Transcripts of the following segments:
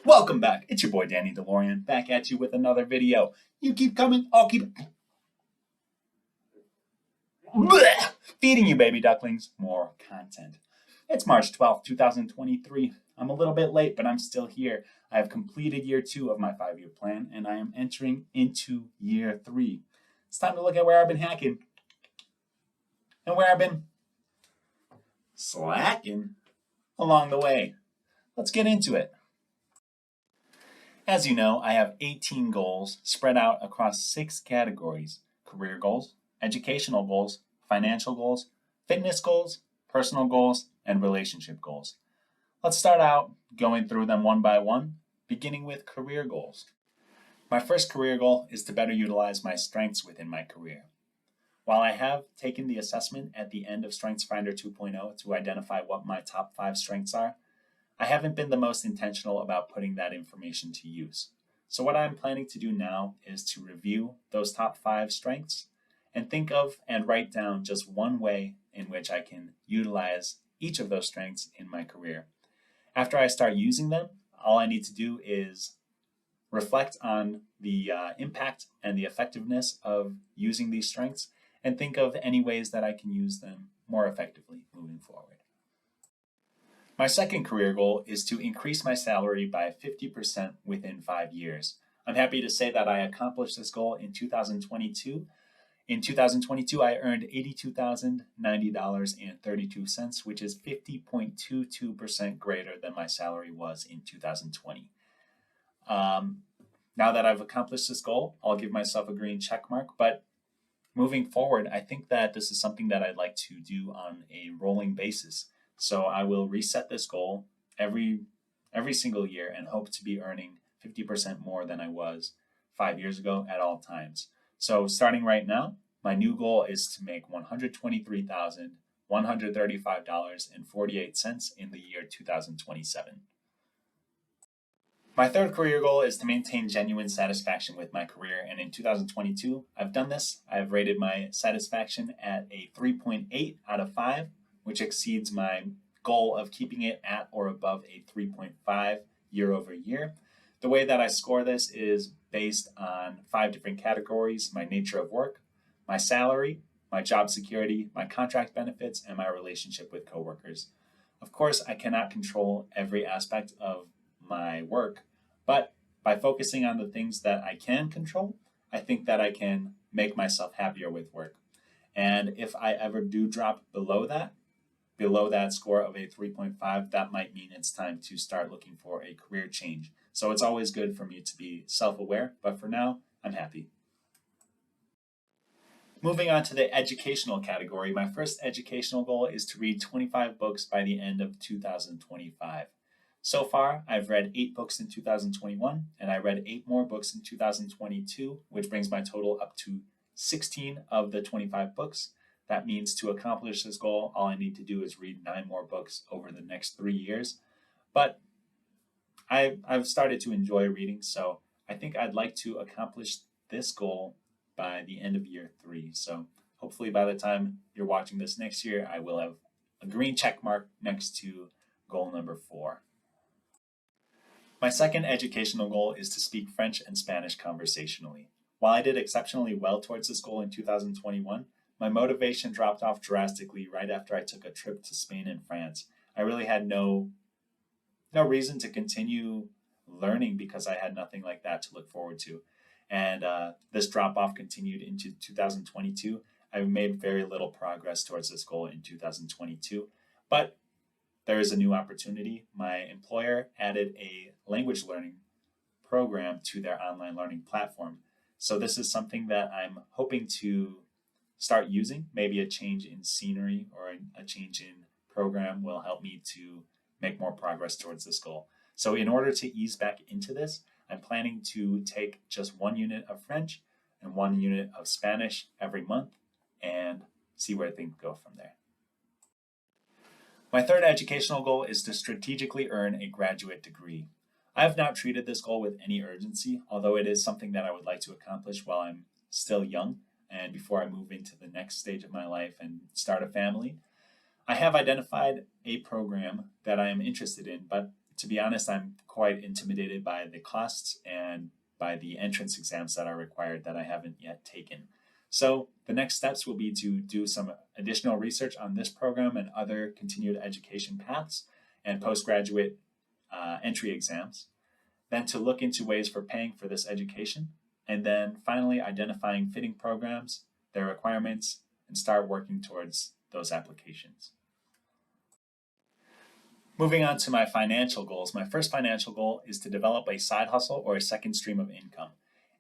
Welcome back. It's your boy Danny DeLorean back at you with another video. You keep coming, I'll keep Blech! Feeding you baby ducklings more content. It's March 12th, 2023. I'm a little bit late, but I'm still here. I have completed year 2 of my 5-year plan and I am entering into year 3. It's time to look at where I've been hacking and where I've been slacking along the way. Let's get into it. As you know, I have 18 goals spread out across 6 categories: career goals, educational goals, financial goals, fitness goals, personal goals, and relationship goals. Let's start out going through them one by one, beginning with career goals. My first career goal is to better utilize my strengths within my career. While I have taken the assessment at the end of StrengthsFinder 2.0 to identify what my top 5 strengths are, I haven't been the most intentional about putting that information to use. So what I'm planning to do now is to review those top 5 strengths and think of and write down just one way in which I can utilize each of those strengths in my career. After I start using them, all I need to do is reflect on the impact and the effectiveness of using these strengths and think of any ways that I can use them more effectively moving forward. My second career goal is to increase my salary by 50% within 5 years. I'm happy to say that I accomplished this goal in 2022. In 2022, I earned $82,090.32, which is 50.22% greater than my salary was in 2020. Now that I've accomplished this goal, I'll give myself a green check mark, but moving forward, I think that this is something that I'd like to do on a rolling basis. So I will reset this goal every single year and hope to be earning 50% more than I was 5 years ago at all times. So starting right now, my new goal is to make $123,135.48 in the year 2027. My third career goal is to maintain genuine satisfaction with my career, and in 2022, I've done this. I've rated my satisfaction at a 3.8 out of 5, which exceeds my goal of keeping it at or above a 3.5 year over year. The way that I score this is based on 5 different categories: my nature of work, my salary, my job security, my contract benefits, and my relationship with coworkers. Of course, I cannot control every aspect of my work, but by focusing on the things that I can control, I think that I can make myself happier with work. And if I ever do drop below that score of a 3.5, that might mean it's time to start looking for a career change. So it's always good for me to be self-aware, but for now, I'm happy. Moving on to the educational category, my first educational goal is to read 25 books by the end of 2025. So far, I've read 8 books in 2021, and I read 8 more books in 2022, which brings my total up to 16 of the 25 books. That means to accomplish this goal, all I need to do is read 9 more books over the next 3 years. But I've started to enjoy reading, so I think I'd like to accomplish this goal by the end of year 3. So hopefully by the time you're watching this next year, I will have a green check mark next to goal number 4. My second educational goal is to speak French and Spanish conversationally. While I did exceptionally well towards this goal in 2021, my motivation dropped off drastically right after I took a trip to Spain and France. I really had no reason to continue learning because I had nothing like that to look forward to. And this drop off continued into 2022. I've made very little progress towards this goal in 2022, but there is a new opportunity. My employer added a language learning program to their online learning platform. So this is something that I'm hoping to start using. Maybe a change in scenery or a change in program will help me to make more progress towards this goal. So in order to ease back into this, I'm planning to take just 1 unit of French and 1 unit of Spanish every month and see where things go from there. My third educational goal is to strategically earn a graduate degree. I have not treated this goal with any urgency, although it is something that I would like to accomplish while I'm still young and before I move into the next stage of my life and start a family. I have identified a program that I am interested in, but to be honest, I'm quite intimidated by the costs and by the entrance exams that are required that I haven't yet taken. So the next steps will be to do some additional research on this program and other continued education paths and postgraduate entry exams, then to look into ways for paying for this education, and then finally identifying fitting programs, their requirements, and start working towards those applications. Moving on to my financial goals, my first financial goal is to develop a side hustle or a second stream of income.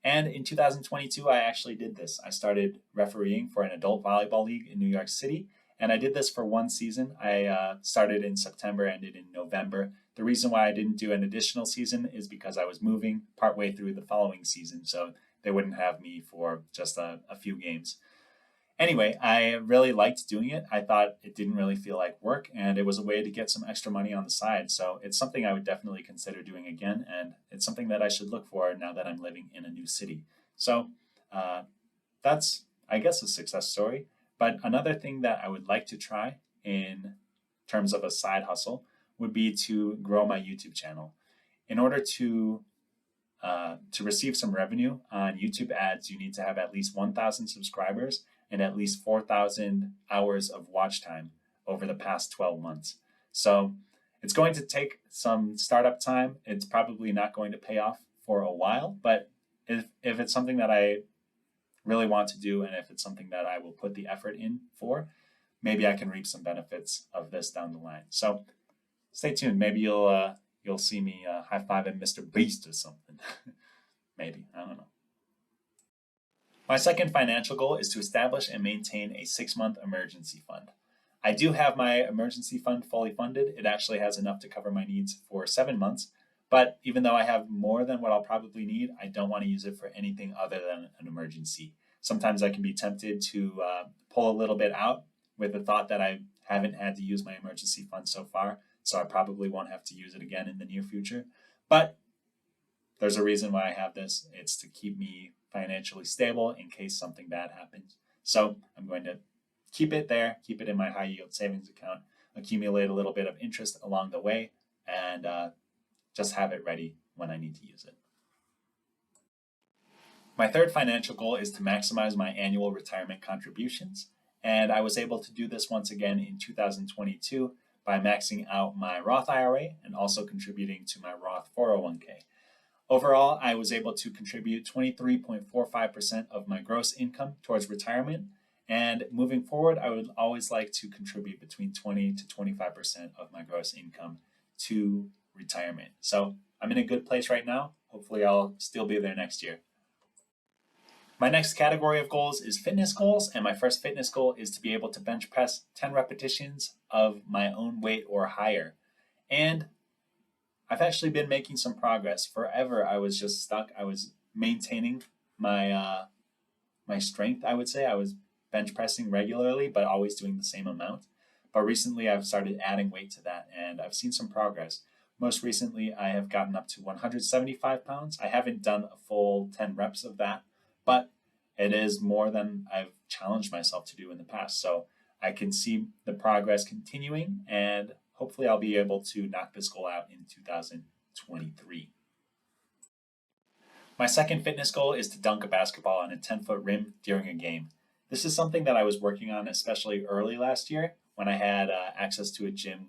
And in 2022, I actually did this. I started refereeing for an adult volleyball league in New York City, and I did this for one season. I started in September, ended in November. The reason why I didn't do an additional season is because I was moving partway through the following season, so they wouldn't have me for just a few games. Anyway, I really liked doing it. I thought it didn't really feel like work, and it was a way to get some extra money on the side. So it's something I would definitely consider doing again, and it's something that I should look for now that I'm living in a new city. So that's, I guess, a success story. But another thing that I would like to try in terms of a side hustle would be to grow my YouTube channel. In order to receive some revenue on YouTube ads, you need to have at least 1,000 subscribers and at least 4,000 hours of watch time over the past 12 months. So it's going to take some startup time. It's probably not going to pay off for a while, but if it's something that I really want to do, and if it's something that I will put the effort in for, maybe I can reap some benefits of this down the line. So stay tuned. Maybe you'll see me high-fiving Mr. Beast or something. Maybe, I don't know. My second financial goal is to establish and maintain a 6-month emergency fund. I do have my emergency fund fully funded. It actually has enough to cover my needs for 7 months. But even though I have more than what I'll probably need, I don't want to use it for anything other than an emergency. Sometimes I can be tempted to pull a little bit out with the thought that I haven't had to use my emergency fund so far, so I probably won't have to use it again in the near future. But there's a reason why I have this. It's to keep me financially stable in case something bad happens. So I'm going to keep it there, keep it in my high yield savings account, accumulate a little bit of interest along the way, and just have it ready when I need to use it. My third financial goal is to maximize my annual retirement contributions. And I was able to do this once again in 2022 by maxing out my Roth IRA and also contributing to my Roth 401k. Overall, I was able to contribute 23.45% of my gross income towards retirement. And moving forward, I would always like to contribute between 20 to 25% of my gross income to retirement. So I'm in a good place right now. Hopefully I'll still be there next year. My next category of goals is fitness goals. And my first fitness goal is to be able to bench press 10 repetitions of my own weight or higher. And I've actually been making some progress. Forever, I was just stuck. I was maintaining my my strength, I would say. I was bench pressing regularly, but always doing the same amount. But recently, I've started adding weight to that, and I've seen some progress. Most recently, I have gotten up to 175 pounds. I haven't done a full 10 reps of that, but it is more than I've challenged myself to do in the past. So I can see the progress continuing, and hopefully I'll be able to knock this goal out in 2023. My second fitness goal is to dunk a basketball on a 10-foot rim during a game. This is something that I was working on especially early last year when I had access to a gym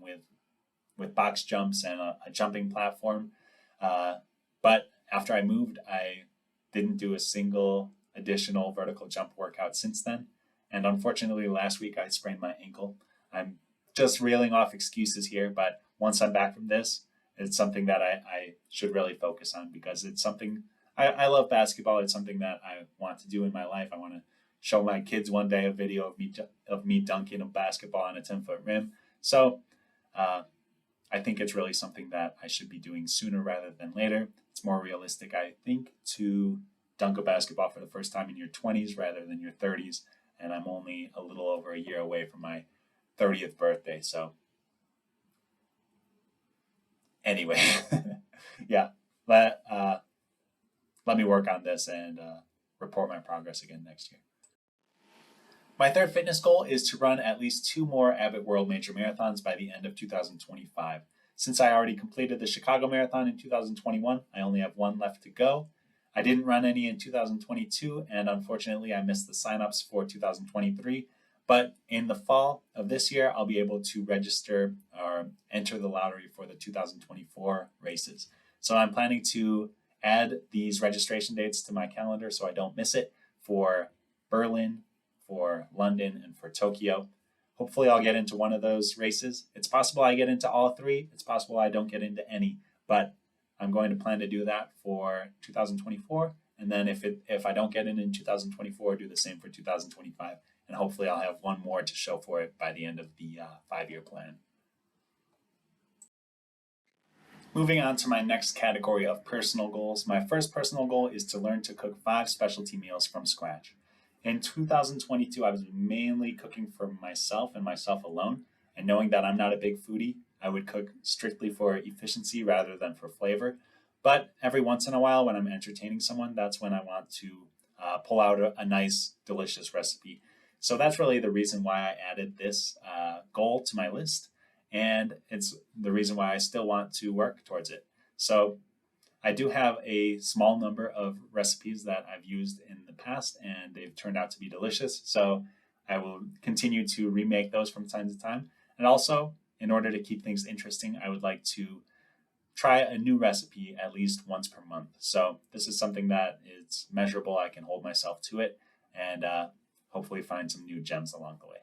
with box jumps and a jumping platform. But after I moved, I didn't do a single additional vertical jump workout since then. And unfortunately, last week I sprained my ankle. I'm just reeling off excuses here, but once I'm back from this, it's something that I should really focus on because it's something, I love basketball. It's something that I want to do in my life. I want to show my kids one day a video of me dunking a basketball on a 10-foot rim. So I think it's really something that I should be doing sooner rather than later. It's more realistic, I think, to dunk a basketball for the first time in your 20s rather than your 30s. And I'm only a little over a year away from my 30th birthday. So anyway, yeah, let me work on this and report my progress again next year. My third fitness goal is to run at least 2 more Abbott World Major Marathons by the end of 2025. Since I already completed the Chicago Marathon in 2021, I only have one left to go. I didn't run any in 2022, and unfortunately, I missed the signups for 2023. But in the fall of this year, I'll be able to register or enter the lottery for the 2024 races. So I'm planning to add these registration dates to my calendar so I don't miss it for Berlin, for London, and for Tokyo. Hopefully, I'll get into one of those races. It's possible I get into all three. It's possible I don't get into any, but I'm going to plan to do that for 2024. And then if I don't get in 2024, do the same for 2025. And hopefully I'll have one more to show for it by the end of the 5-year plan. Moving on to my next category of personal goals. My first personal goal is to learn to cook 5 specialty meals from scratch. In 2022, I was mainly cooking for myself and myself alone. And knowing that I'm not a big foodie, I would cook strictly for efficiency rather than for flavor. But every once in a while, when I'm entertaining someone, that's when I want to pull out a nice, delicious recipe. So that's really the reason why I added this goal to my list. And it's the reason why I still want to work towards it. So I do have a small number of recipes that I've used in the past, and they've turned out to be delicious. So I will continue to remake those from time to time. And also, in order to keep things interesting, I would like to try a new recipe at least once per month. So this is something that is measurable. I can hold myself to it and hopefully find some new gems along the way.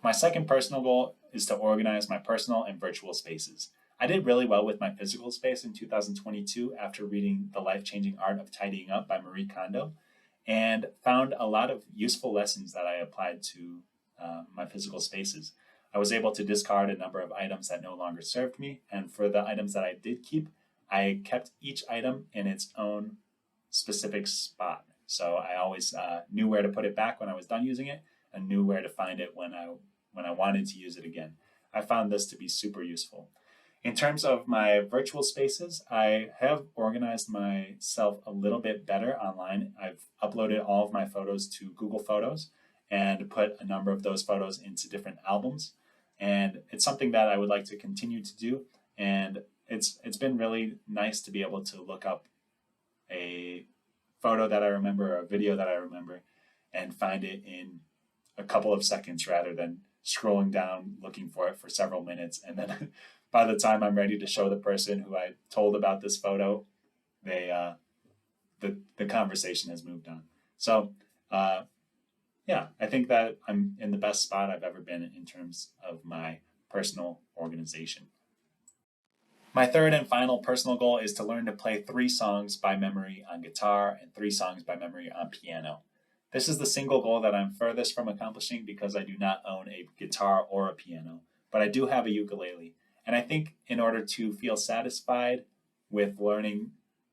My second personal goal is to organize my personal and virtual spaces. I did really well with my physical space in 2022 after reading The Life-Changing Art of Tidying Up by Marie Kondo, and found a lot of useful lessons that I applied to my physical spaces. I was able to discard a number of items that no longer served me, and for the items that I did keep, I kept each item in its own specific spot. So I always knew where to put it back when I was done using it, and knew where to find it when I wanted to use it again. I found this to be super useful. In terms of my virtual spaces, I have organized myself a little bit better online. I've uploaded all of my photos to Google Photos and put a number of those photos into different albums. And it's something that I would like to continue to do. And it's been really nice to be able to look up a photo that I remember or a video that I remember and find it in a couple of seconds rather than scrolling down looking for it for several minutes, and then by the time I'm ready to show the person who I told about this photo, the conversation has moved on. So yeah, I think that I'm in the best spot I've ever been in terms of my personal organization. My third and final personal goal is to learn to play 3 songs by memory on guitar and 3 songs by memory on piano. This is the single goal that I'm furthest from accomplishing because I do not own a guitar or a piano, but I do have a ukulele. And I think in order to feel satisfied with learning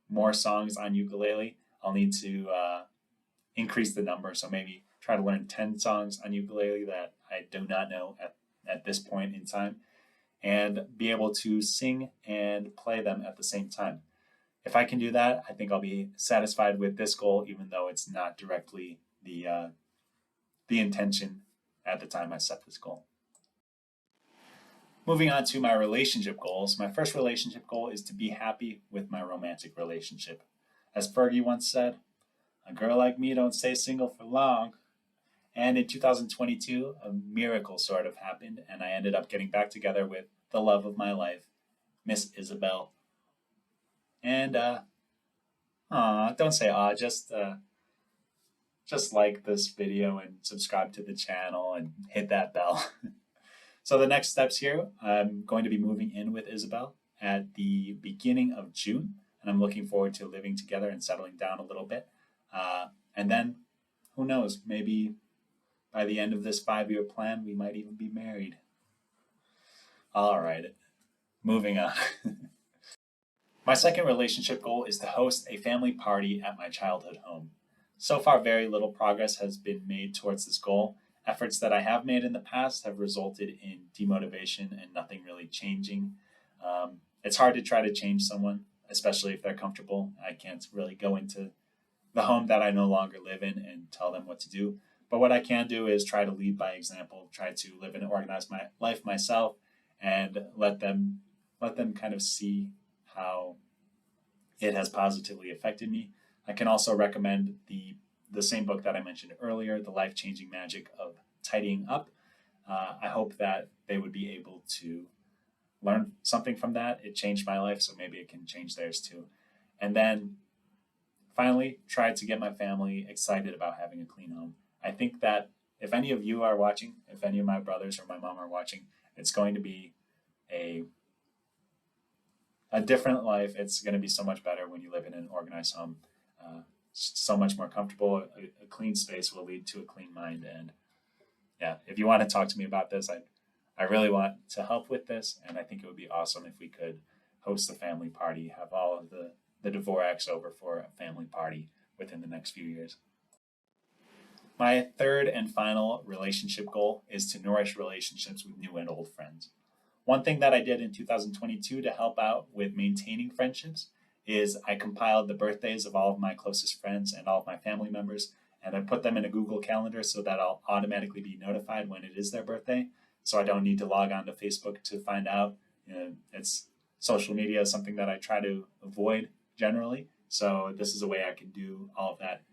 more songs on ukulele, I'll need to increase the number. So maybe try to learn 10 songs on ukulele that I do not know at this point in time, and be able to sing and play them at the same time. If I can do that, I think I'll be satisfied with this goal, even though it's not directly the intention at the time I set this goal. Moving on to my relationship goals, my first relationship goal is to be happy with my romantic relationship. As Fergie once said, "A girl like me don't stay single for long." And in 2022, a miracle sort of happened, and I ended up getting back together with the love of my life, Miss Isabel. And don't say just like this video and subscribe to the channel and hit that bell. So the next steps here, I'm going to be moving in with Isabel at the beginning of June, and I'm looking forward to living together and settling down a little bit. And then, who knows, maybe by the end of this 5-year plan, we might even be married. All right, moving on. My second relationship goal is to host a family party at my childhood home. So far, very little progress has been made towards this goal. Efforts that I have made in the past have resulted in demotivation and nothing really changing. It's hard to try to change someone, especially if they're comfortable. I can't really go into the home that I no longer live in and tell them what to do. But what I can do is try to lead by example, try to live and organize my life myself, and let them kind of see how it has positively affected me. I can also recommend the same book that I mentioned earlier, The Life-Changing Magic of Tidying Up. I hope that they would be able to learn something from that. It changed my life, so maybe it can change theirs too. And then finally, try to get my family excited about having a clean home. I think that if any of you are watching, if any of my brothers or my mom are watching, it's going to be a a different life. It's going to be so much better when you live in an organized home. So much more comfortable. A clean space will lead to a clean mind. And yeah, if you want to talk to me about this, I really want to help with this. And I think it would be awesome if we could host a family party, have all of the Dvorak's over for a family party within the next few years. My third and final relationship goal is to nourish relationships with new and old friends. One thing that I did in 2022 to help out with maintaining friendships is I compiled the birthdays of all of my closest friends and all of my family members, and I put them in a Google Calendar so that I'll automatically be notified when it is their birthday. So I don't need to log on to Facebook to find out. It's social media is something that I try to avoid generally. So this is a way I can do all of that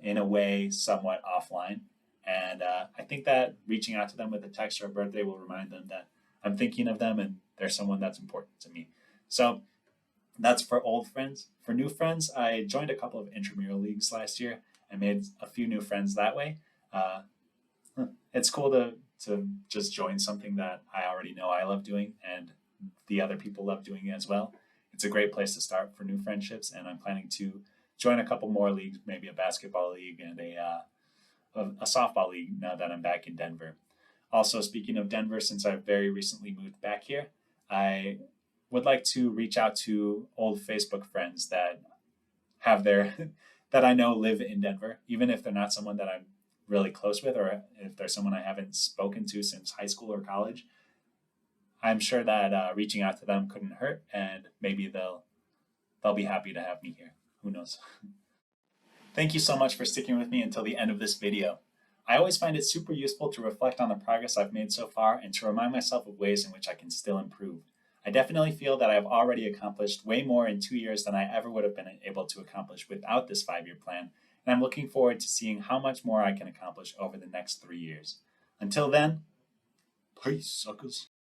in a way somewhat offline. And I think that reaching out to them with a text or a birthday will remind them that I'm thinking of them and they're someone that's important to me. So that's for old friends. For new friends, I joined a couple of intramural leagues last year and made a few new friends that way. Uh, it's cool to just join something that I already know I love doing and the other people love doing as well. It's a great place to start for new friendships, and I'm planning to join a couple more leagues, maybe a basketball league and a softball league now that I'm back in Denver. Also, speaking of Denver, since I've very recently moved back here, I would like to reach out to old Facebook friends that have their that I know live in Denver, even if they're not someone that I'm really close with, or if they're someone I haven't spoken to since high school or college. I'm sure that reaching out to them couldn't hurt, and maybe they'll be happy to have me here. Who knows? Thank you so much for sticking with me until the end of this video. I always find it super useful to reflect on the progress I've made so far and to remind myself of ways in which I can still improve. I definitely feel that I have already accomplished way more in 2 years than I ever would have been able to accomplish without this 5-year plan, and I'm looking forward to seeing how much more I can accomplish over the next 3 years. Until then, peace, suckers.